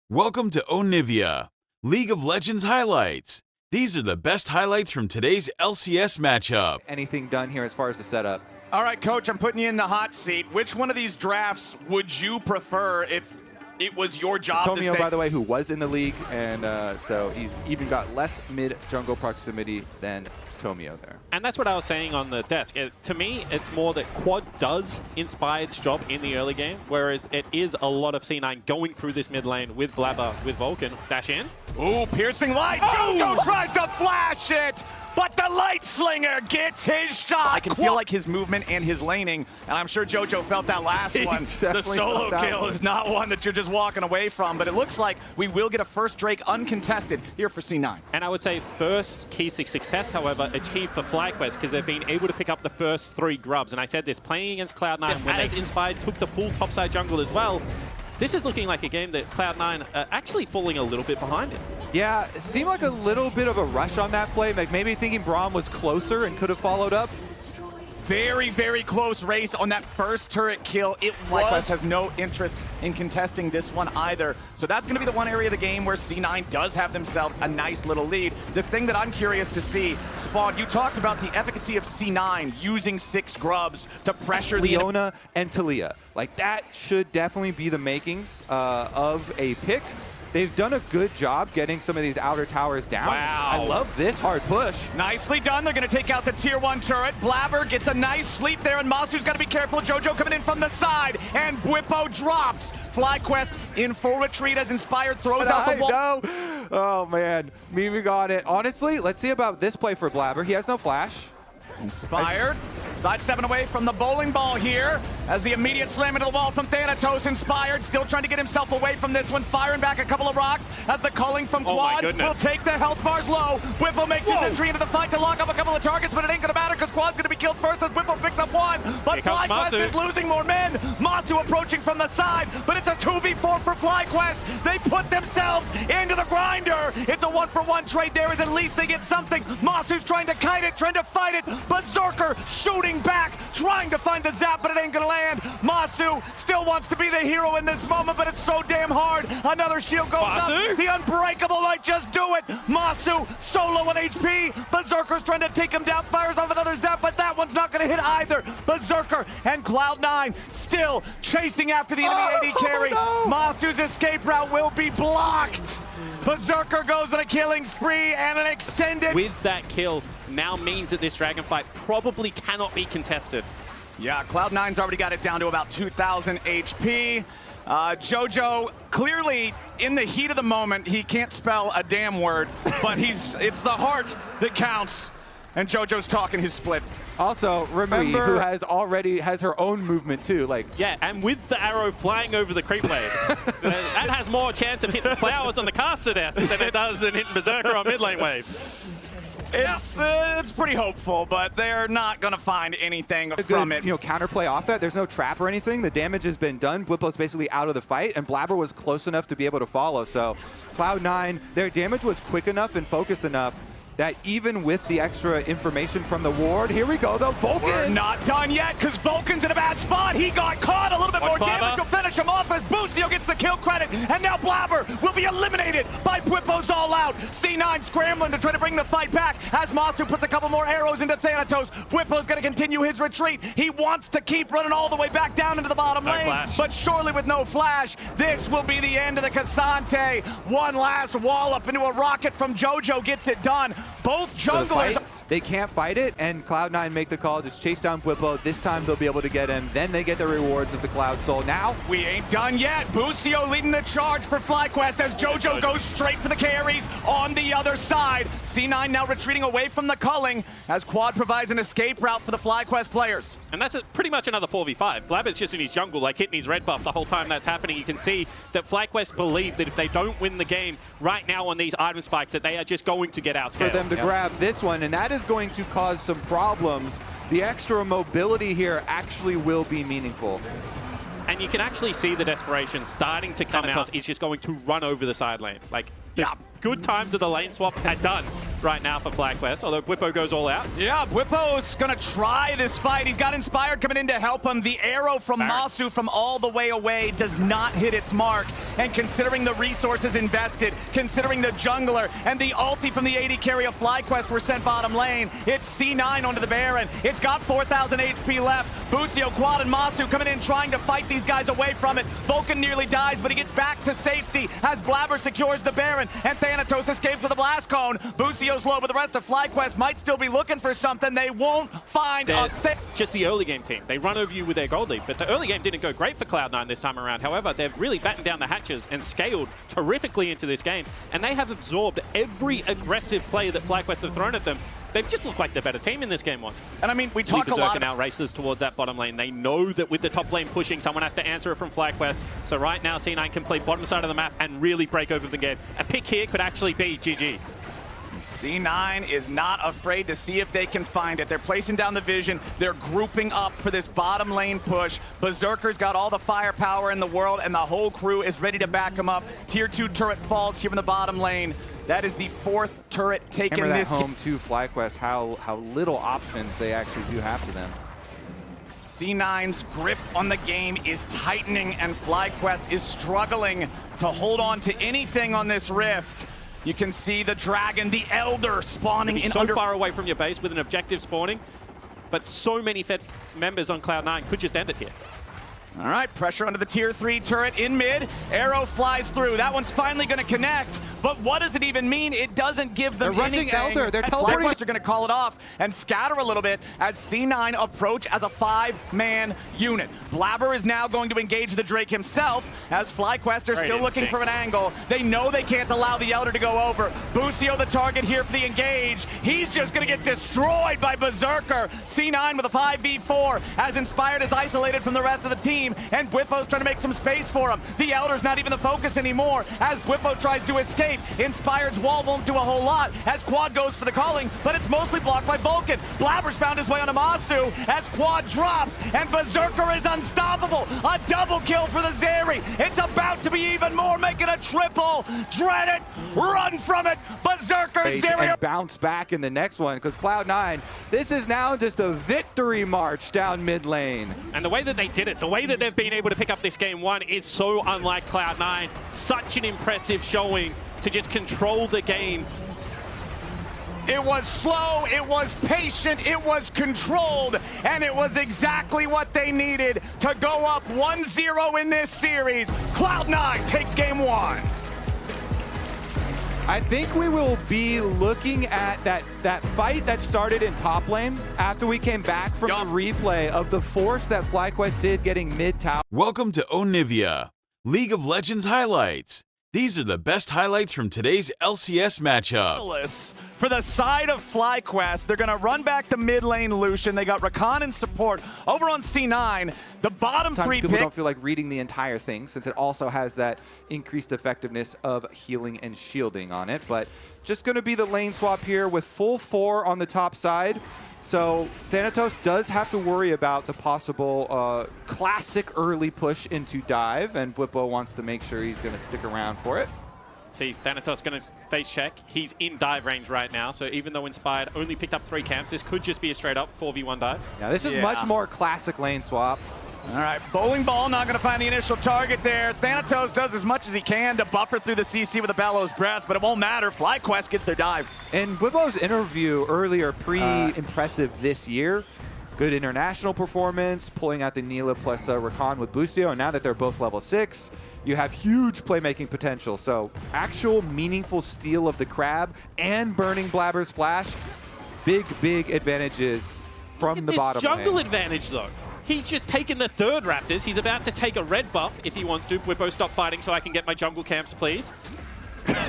Welcome to Onivia, League of Legends highlights. These are the best highlights from today's LCS matchup. Anything done here as far as the setup? All right, Coach, I'm putting you in the hot seat. Which one of these drafts would you prefer if it was your job to say? Tomio, by the way, who was in the league, and so he's even got less mid-jungle proximity than Tomio there. And that's what I was saying on the desk. To me, it's more that Quad does inspire its job in the early game, whereas it is a lot of C9 going through this mid lane with Blabber, with Vulcan. Dash in. Ooh, piercing light. Jojo tries to flash it, but the light slinger gets his shot. I can feel like his movement and his laning, and I'm sure Jojo felt that last one. The solo kill is not one that you're just walking away from, but it looks like we will get a first Drake uncontested here for C9. And I would say first key success, however, achieved for FlyQuest, because they've been able to pick up the first 3 grubs. And I said this, playing against Cloud9, when as Inspired took the full topside jungle as well, this is looking like a game that Cloud9 are actually falling a little bit behind it. Yeah, it seemed like a little bit of a rush on that play, like maybe thinking Braum was closer and could have followed up. Very, very close race on that first turret kill. FlyQuest has no interest in contesting this one either. So that's going to be the one area of the game where C9 does have themselves a nice little lead. The thing that I'm curious to see, Spawn, you talked about the efficacy of C9 using 6 grubs to pressure Leona and Talia. Like, that should definitely be the makings of a pick. They've done a good job getting some of these outer towers down. Wow. I love this hard push. Nicely done. They're going to take out the tier 1 turret. Blabber gets a nice sleep there, and Masu's got to be careful. Jojo coming in from the side, and Bwipo drops. FlyQuest in full retreat as Inspired throws out the wall. No. Oh, man. Mimi got it. Honestly, let's see about this play for Blabber. He has no flash. Inspired, sidestepping away from the bowling ball here as the immediate slam into the wall from Thanatos. Inspired, still trying to get himself away from this one, firing back a couple of rocks as the culling from Quad will take the health bars low. Bwipo makes his entry into the fight to lock up a couple of targets, but it ain't gonna matter because Quad's gonna be killed first as Bwipo picks up one. But FlyQuest is losing more men. Masu approaching from the side, but it's a 2v4 for FlyQuest. They put themselves into the grinder. It's a 1-for-1 trade there as at least they get something. Masu's trying to kite it, trying to fight it. Berserker shooting back, trying to find the zap, but it ain't gonna land. Masu still wants to be the hero in this moment, but it's so damn hard. Another shield goes up. The Unbreakable might just do it. Masu solo on HP. Berserker's trying to take him down, fires off another zap, but that one's not gonna hit either. Berserker and Cloud9 still chasing after the enemy AD carry. No. Masu's escape route will be blocked. Berserker goes on a killing spree and an extended. With that kill now means that this dragon fight probably cannot be contested. Yeah, Cloud9's already got it down to about 2,000 HP. Jojo, clearly in the heat of the moment, he can't spell a damn word, but it's the heart that counts. And Jojo's talking his split. Also, remember, who has her own movement too. Like, yeah, and with the arrow flying over the creep waves, that has more chance of hitting flowers on the caster desk than it does in hitting Berserker on mid lane wave. It's pretty hopeful, but they're not going to find anything from it. Counterplay off that. There's no trap or anything. The damage has been done. Bwipo's basically out of the fight, and Blabber was close enough to be able to follow. So Cloud9, their damage was quick enough and focused enough that even with the extra information from the ward, here we go though, Vulcan! We're not done yet, because Vulcan's in a bad spot. He got caught, a little bit more damage to finish him off as Boostio gets the kill credit, and now Blabber will be eliminated by Bwipo's All Out. C9 scrambling to try to bring the fight back as Masu puts a couple more arrows into Thanatos. Bwipo's gonna continue his retreat. He wants to keep running all the way back down into the bottom lane, but surely with no flash, this will be the end of the Cassante. One last wallop into a rocket from Jojo gets it done. Both junglers. They can't fight it, and Cloud9 make the call, just chase down Bwipo. This time they'll be able to get him. Then they get the rewards of the Cloud Soul. Now, we ain't done yet. Boostio leading the charge for FlyQuest as Jojo goes straight for the carries on the other side. C9 now retreating away from the culling as Quad provides an escape route for the FlyQuest players. And that's pretty much another 4v5. Blabber's just in his jungle, like hitting his red buff the whole time that's happening. You can see that FlyQuest believe that if they don't win the game right now on these item spikes, that they are just going to get outscaled. For them to grab this one, and that is going to cause some problems. The extra mobility here actually will be meaningful. And you can actually see the desperation starting to come out. He's just going to run over the side lane. Like, good times of the lane swap are done. right now for FlyQuest, although Bwipo goes all out. Yeah, Bwipo's gonna try this fight. He's got Inspired coming in to help him. The arrow from Masu from all the way away does not hit its mark. And considering the resources invested, considering the jungler and the ulti from the AD carry of FlyQuest were sent bottom lane, it's C9 onto the Baron. It's got 4,000 HP left. Busio, Quad, and Masu coming in trying to fight these guys away from it. Vulcan nearly dies, but he gets back to safety as Blabber secures the Baron, and Thanatos escapes with a blast cone. Busio's low, but the rest of FlyQuest might still be looking for something. They won't find a thing. Just the early game team. They run over you with their gold lead, but the early game didn't go great for Cloud9 this time around. However, they've really battened down the hatches and scaled terrifically into this game, and they have absorbed every aggressive play that FlyQuest have thrown at them. They've just looked like the better team in this game one. And I mean, we talk a lot now races towards that bottom lane. They know that with the top lane pushing, someone has to answer it from FlyQuest. So right now, C9 can play bottom side of the map and really break open the game. A pick here could actually be GG. C9 is not afraid to see if they can find it. They're placing down the vision. They're grouping up for this bottom lane push. Berserker's got all the firepower in the world, and the whole crew is ready to back him up. Tier 2 turret falls here in the bottom lane. That is the 4th turret taken Hammer this that home to FlyQuest, how little options they actually do have to them. C9's grip on the game is tightening, and FlyQuest is struggling to hold on to anything on this rift. You can see the dragon, the elder, spawning in so far away from your base with an objective spawning, but so many Fed members on Cloud9 could just end it here. All right, pressure under the tier 3 turret in mid. Arrow flies through. That one's finally going to connect. But what does it even mean? It doesn't give them anything. They're rushing Elder. They're teleporting. FlyQuest are going to call it off and scatter a little bit as C9 approach as a 5-man unit. Blabber is now going to engage the Drake himself as FlyQuest are still looking for an angle. They know they can't allow the Elder to go over. Busio the target here for the engage. He's just going to get destroyed by Berserker. C9 with a 5v4 as Inspired is isolated from the rest of the team. And Bwipo's trying to make some space for him. The Elder's not even the focus anymore as Bwipo tries to escape. Inspired's wall won't do a whole lot as Quad goes for the calling, but it's mostly blocked by Vulcan. Blabber's found his way onto Masu as Quad drops, and Berserker is unstoppable. A double kill for the Zeri. It's about to be even more, making a triple. Dread it, run from it. Berserker, Zeri. And bounce back in the next one because Cloud9, this is now just a victory march down mid lane. And the way that they did it, the way that they've been able to pick up this game one is so unlike Cloud9. Such an impressive showing to just control the game. It was slow, it was patient, it was controlled, and it was exactly what they needed to go up 1-0 in this series. Cloud9 takes game one. I think we will be looking at that fight that started in top lane after we came back from the replay of the force that FlyQuest did getting mid tower. Welcome to Onivia, League of Legends highlights. These are the best highlights from today's LCS matchup. For the side of FlyQuest, they're going to run back to mid lane Lucian. They got Rakan in support. Over on C9, the bottom three people pick. Don't feel like reading the entire thing since it also has that increased effectiveness of healing and shielding on it. But just going to be the lane swap here with full 4 on the top side. So Thanatos does have to worry about the possible classic early push into dive, and Bwipo wants to make sure he's going to stick around for it. See, Thanatos going to face check. He's in dive range right now, so even though Inspired only picked up 3 camps, this could just be a straight-up 4v1 dive. Yeah, this is much more classic lane swap. All right, bowling ball not going to find the initial target there. Thanatos does as much as he can to buffer through the CC with a bellows breath, but it won't matter. FlyQuest gets their dive. In Bwipo's interview earlier, impressive this year. Good international performance, pulling out the Neela plus Rakan with Busio, and now that they're both level 6, you have huge playmaking potential. So actual meaningful steal of the crab and burning Blabber's flash, big advantages from the bottom lane. Jungle advantage though. He's just taken the 3rd Raptors. He's about to take a red buff if he wants to. Bwipo, stop fighting so I can get my jungle camps, please.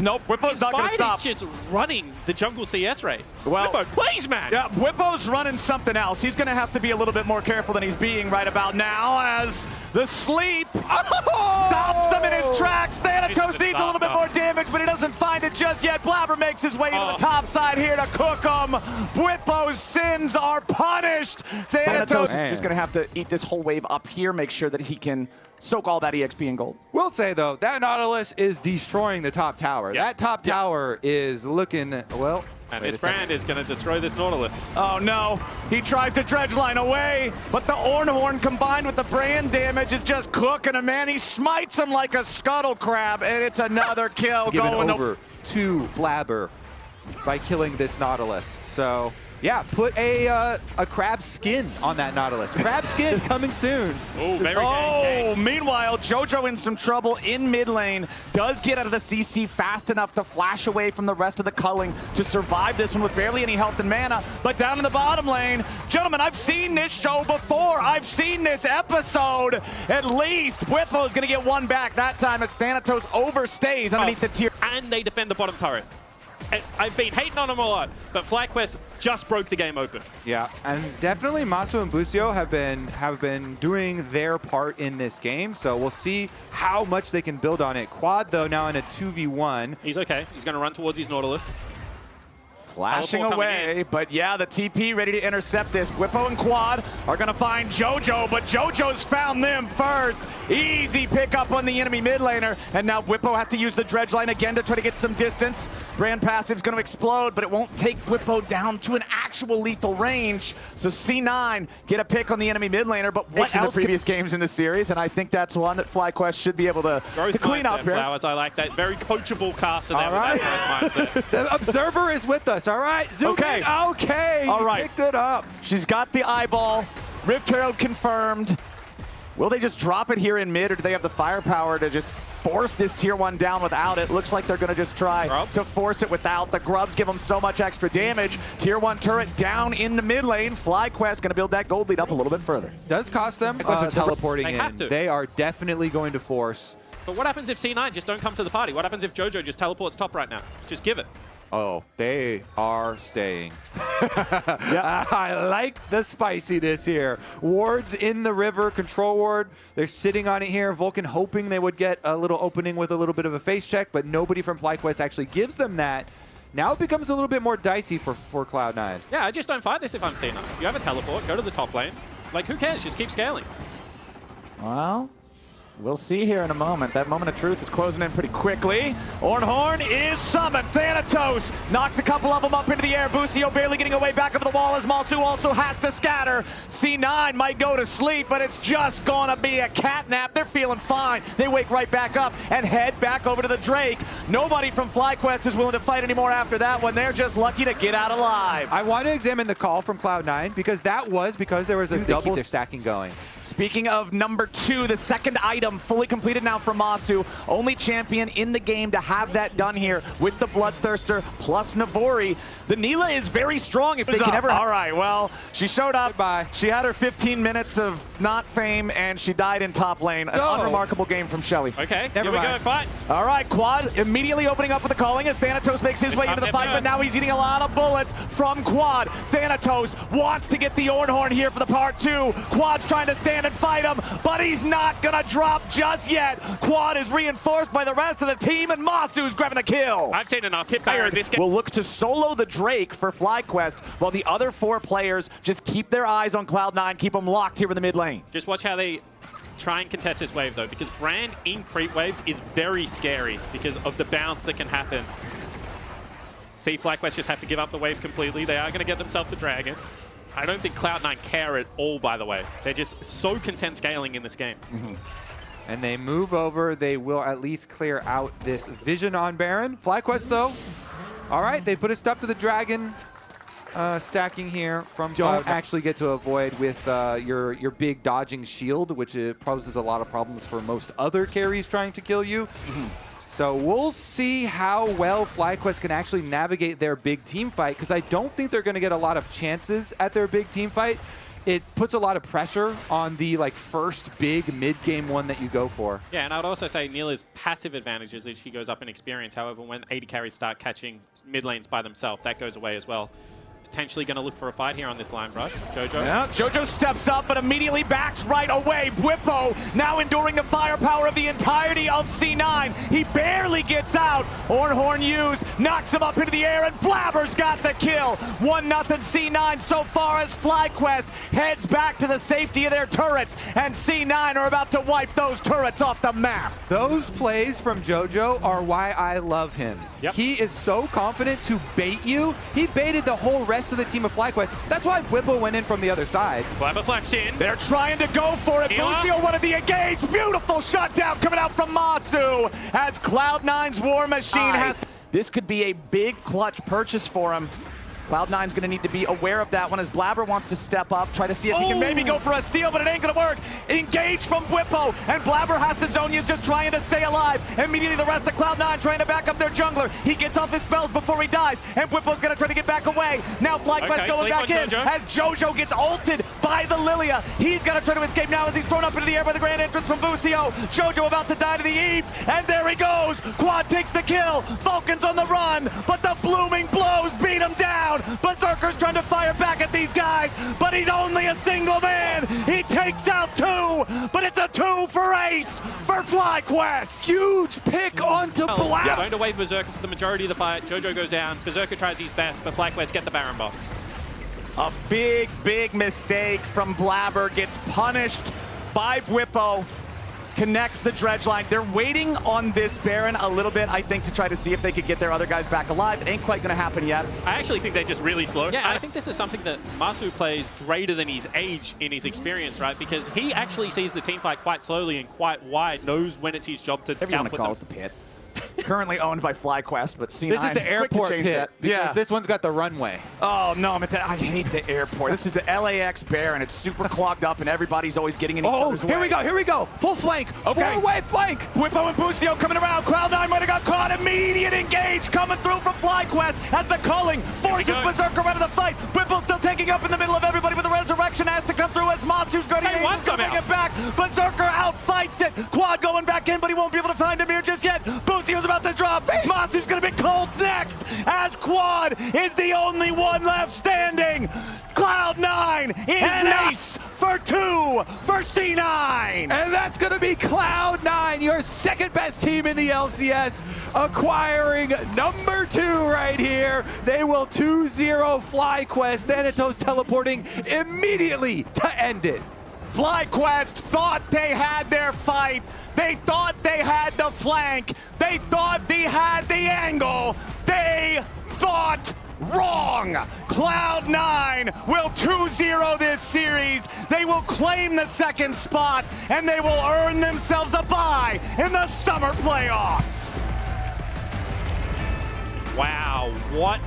Nope, Bwipo's not going to stop. He's just running the jungle CS race. Well, Bwipo, please, man. Yeah, Bwipo's running something else. He's going to have to be a little bit more careful than he's being right about now as the sleep stops him in his tracks. Thanatos needs a little bit more damage, but he doesn't find it just yet. Blabber makes his way to the top side here to cook him. Bwipo's sins are punished. Thanatos is just going to have to eat this whole wave up here, make sure that he can soak all that EXP in gold. We'll say, though, that Nautilus is destroying the top tower. Yep. That top tower is looking, well, And this brand is going to destroy this Nautilus. Oh no, he tries to dredge line away, but the Ornhorn combined with the brand damage is just cooking him, man. He smites him like a scuttle crab, and it's another kill Given going over to Blabber by killing this Nautilus. So yeah, put a crab skin on that Nautilus. Crab skin coming soon. Oh, very Oh, meanwhile, JoJo in some trouble in mid lane. Does get out of the CC fast enough to flash away from the rest of the culling to survive this one with barely any health and mana. But down in the bottom lane, gentlemen, I've seen this show before. I've seen this episode. At least Whippo's going to get one back that time as Thanatos overstays underneath the tier. And they defend the bottom turret. I've been hating on them a lot, but FlyQuest just broke the game open. Yeah, and definitely Matsu and Busio have been doing their part in this game, so we'll see how much they can build on it. Quad, though, now in a 2v1. He's okay. He's going to run towards his Nautilus. Flashing away, but yeah, the TP ready to intercept this. Whippo and Quad are going to find JoJo, but JoJo's found them first. Easy pickup on the enemy mid laner, and now Whippo has to use the dredge line again to try to get some distance. Brand passive's going to explode, but it won't take Whippo down to an actual lethal range. So C9 get a pick on the enemy mid laner, but what else in the previous games in the series, and I think that's one that FlyQuest should be able to clean up here. Flowers, I like that. Very coachable caster there. All right. The Observer is with us. All right, zoom in. Okay, all right. Picked it up. She's got the eyeball. Rift Herald confirmed. Will they just drop it here in mid, or do they have the firepower to just force this tier 1 down without it? Looks like they're going to just try to force it without. The Grubs give them so much extra damage. Tier 1 turret down in the mid lane. FlyQuest going to build that gold lead up a little bit further. Does cost them teleporting they in. They are definitely going to force. But what happens if C9 just don't come to the party? What happens if JoJo just teleports top right now? Just give it. Oh, they are staying. I like the spiciness here. Wards in the river, control ward. They're sitting on it here. Vulcan hoping they would get a little opening with a little bit of a face check, but nobody from FlyQuest actually gives them that. Now it becomes a little bit more dicey for Cloud9. Yeah, I just don't fight this if I'm C9. You have a teleport, go to the top lane. Like, who cares? Just keep scaling. Well, we'll see here in a moment. That moment of truth is closing in pretty quickly. Ornhorn is summoned. Thanatos knocks a couple of them up into the air. Busio barely getting away back over the wall as Matsu also has to scatter. C9 might go to sleep, but it's just going to be a cat nap. They're feeling fine. They wake right back up and head back over to the Drake. Nobody from FlyQuest is willing to fight anymore after that one. They're just lucky to get out alive. I want to examine the call from Cloud9 because that was because there was a double their stacking going. Speaking of number 2, the second item fully completed now for Matsu. Only champion in the game to have that done here with the Bloodthirster plus Navori. The Neela is very strong if they can ever... All right, well, she showed up. Goodbye. She had her 15 minutes of not fame, and she died in top lane. An unremarkable game from Shelly. Okay, Never here we go, fight. All right, Quad immediately opening up with the calling as Thanatos makes his way into the fight, but now he's eating a lot of bullets from Quad. Thanatos wants to get the Ornhorn here for the part 2. Quad's trying to stand and fight him, but he's not gonna drop just yet. Quad is reinforced by the rest of the team, and Masu's grabbing the kill. I've seen enough. Hit Baron. This game will look to solo the Drake for FlyQuest, while the other 4 players just keep their eyes on Cloud9, keep them locked here in the mid lane. Just watch how they try and contest this wave, though, because Brand in creep waves is very scary because of the bounce that can happen. See, FlyQuest just have to give up the wave completely. They are going to get themselves the dragon. I don't think Cloud9 care at all, by the way. They're just so content scaling in this game. And they move over. They will at least clear out this vision on Baron. FlyQuest, though. All right, they put a stop to the dragon. Stacking here from don't actually get to avoid with your big dodging shield, which poses a lot of problems for most other carries trying to kill you. So we'll see how well FlyQuest can actually navigate their big team fight, because I don't think they're going to get a lot of chances at their big team fight. It puts a lot of pressure on the first big mid-game one that you go for. Yeah, and I would also say Neela's passive advantages as she goes up in experience. However, when AD carries start catching mid lanes by themselves, that goes away as well. potentially going to look for a fight here on this line brush. Jojo. Yeah, Jojo steps up, but immediately backs right away. Bwipo now enduring the firepower of the entirety of C9. He barely gets out. Horn used, knocks him up into the air, and Blabber's got the kill. 1-0 C9 so far as FlyQuest heads back to the safety of their turrets, and C9 are about to wipe those turrets off the map. Those plays from Jojo are why I love him. Yep. He is so confident to bait you. He baited the whole rest of the team of FlyQuest. That's why Bwipo went in from the other side. Blabber flashed in. They're trying to go for it. Lucio wanted the engage. Beautiful shutdown coming out from Masu as Cloud9's War Machine has... This could be a big clutch purchase for him. Cloud9's going to need to be aware of that one as Blabber wants to step up, try to see if he can maybe go for a steal, but it ain't going to work. Engage from Bwipo, and Blabber has to zone. He's just trying to stay alive. Immediately the rest of Cloud9 trying to back up their jungler. He gets off his spells before he dies, and Bwipo's going to try to get back away. Now FlyQuest going back in as Jojo gets ulted by the Lilia. He's going to try to escape now as he's thrown up into the air by the grand entrance from Bucio. Jojo about to die to the Eve, and there he goes. Quad takes the kill. Falcons on the run, but the blooming blows beat him down. Berserker's trying to fire back at these guys, but he's only a single man. He takes out 2, but it's a 2 for ace for FlyQuest. Huge pick onto Blabber. Going to wave Berserker for the majority of the fight. Jojo goes down. Berserker tries his best, but FlyQuest get the Baron buff. A big, big mistake from Blabber gets punished by Bwipo. Connects the dredge line. They're waiting on this Baron a little bit, I think, to try to see if they could get their other guys back alive. It ain't quite going to happen yet. I actually think they're just really slow. Yeah, I think this is something that Masu plays greater than his age in his experience, right? Because he actually sees the team fight quite slowly and quite wide, knows when it's his job to Whatever you want to call it, the pit. Currently owned by FlyQuest, but C9. This is the airport pit. Yeah. This one's got the runway. Oh, no, I hate the airport. This is the LAX Bear, and it's super clogged up, and everybody's always getting in each other's way. Here we go. Full flank. Okay. Four-way flank. Bwipo and Bucio coming around. Cloud9 might have got caught. Immediate engage coming through from FlyQuest as the culling forces Berserker out of the fight. Bwipo's still taking up in the middle of everybody, but the resurrection has to come through as Matsu's going to bring it back. Berserker outfights it. Quad going back in, but he won't be able to find him here just yet. Bucio's about to drop. Matsu's going to be cold next as Quad is the only one left standing. Cloud9 is ace for 2 for C9. And that's going to be Cloud9, your second best team in the LCS, acquiring number 2 right here. They will 2-0 FlyQuest. Thanatos teleporting immediately to end it. FlyQuest thought they had their fight. They thought they had the flank. They thought they had the angle. They thought wrong. Cloud9 will 2-0 this series. They will claim the second spot, and they will earn themselves a bye in the summer playoffs. Wow, what?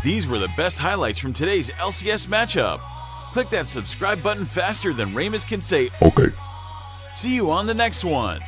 These were the best highlights from today's LCS matchup. Click that subscribe button faster than Ramus can say, okay. See you on the next one.